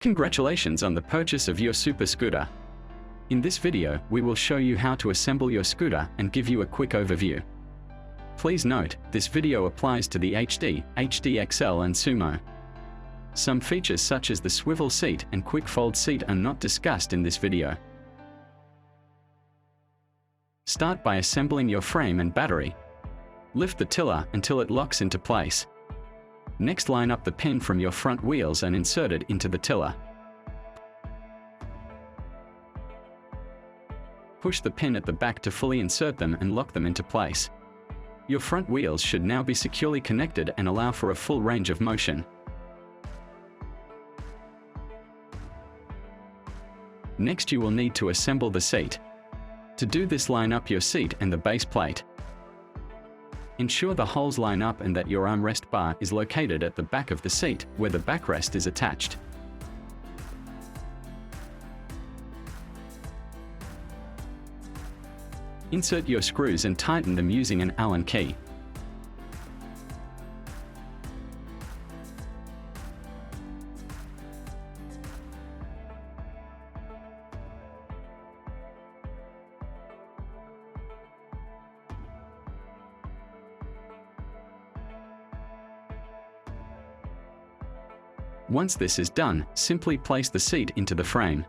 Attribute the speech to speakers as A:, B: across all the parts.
A: Congratulations on the purchase of your SupaScoota. In this video, we will show you how to assemble your scooter and give you a quick overview. Please note, this video applies to the HD, XL and Sumo. Some features such as the swivel seat and quick fold seat are not discussed in this video. Start by assembling your frame and battery. Lift the tiller until it locks into place. Next, line up the pin from your front wheels and insert it into the tiller. Push the pin at the back to fully insert them and lock them into place. Your front wheels should now be securely connected and allow for a full range of motion. Next, you will need to assemble the seat. To do this, line up your seat and the base plate. Ensure the holes line up and that your armrest bar is located at the back of the seat, where the backrest is attached. Insert your screws and tighten them using an Allen key. Once this is done, simply place the seat into the frame.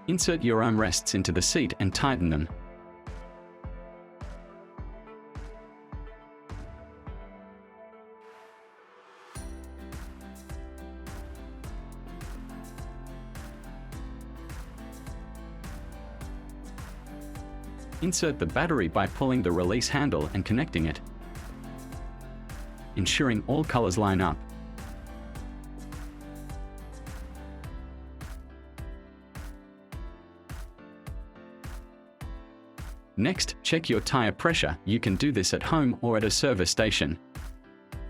A: Insert your armrests into the seat and tighten them. Insert the battery by pulling the release handle and connecting it, ensuring all colors line up. Next, check your tire pressure. You can do this at home or at a service station.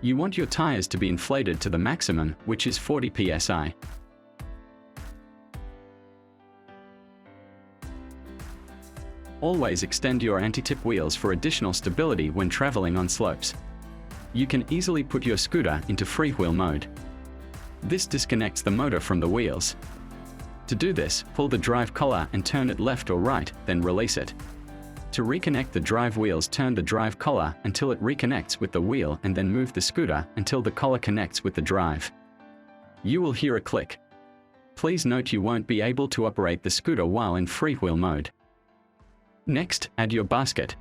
A: You want your tires to be inflated to the maximum, which is 40 psi. Always extend your anti-tip wheels for additional stability when traveling on slopes. You can easily put your scooter into freewheel mode. This disconnects the motor from the wheels. To do this, pull the drive collar and turn it left or right, then release it. To reconnect the drive wheels, turn the drive collar until it reconnects with the wheel and then move the scooter until the collar connects with the drive. You will hear a click. Please note you won't be able to operate the scooter while in freewheel mode. Next, add your basket.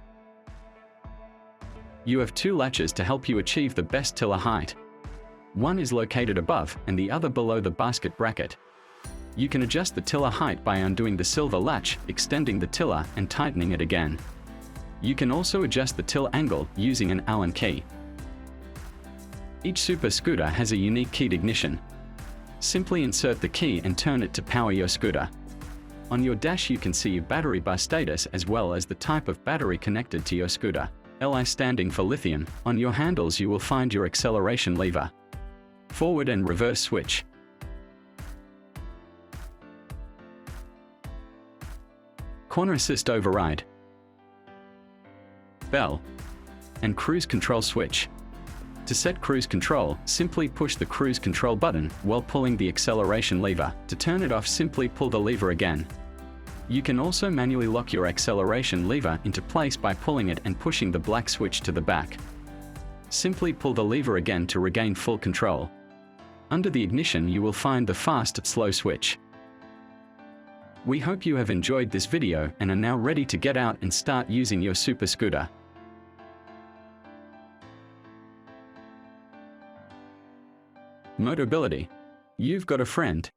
A: You have two latches to help you achieve the best tiller height. One is located above and the other below the basket bracket. You can adjust the tiller height by undoing the silver latch, extending the tiller and tightening it again. You can also adjust the till angle using an Allen key. Each SupaScoota has a unique keyed ignition. Simply insert the key and turn it to power your scooter. On your dash you can see your battery bar status as well as the type of battery connected to your scooter. Li standing for lithium. On your handles you will find your acceleration lever, forward and reverse switch, corner assist override, bell, and cruise control switch. To set cruise control, simply push the cruise control button while pulling the acceleration lever. To turn it off, simply pull the lever again. You can also manually lock your acceleration lever into place by pulling it and pushing the black switch to the back. Simply pull the lever again to regain full control. Under the ignition you will find the fast/slow switch. We hope you have enjoyed this video and are now ready to get out and start using your SupaScoota. Motobility. You've got a friend.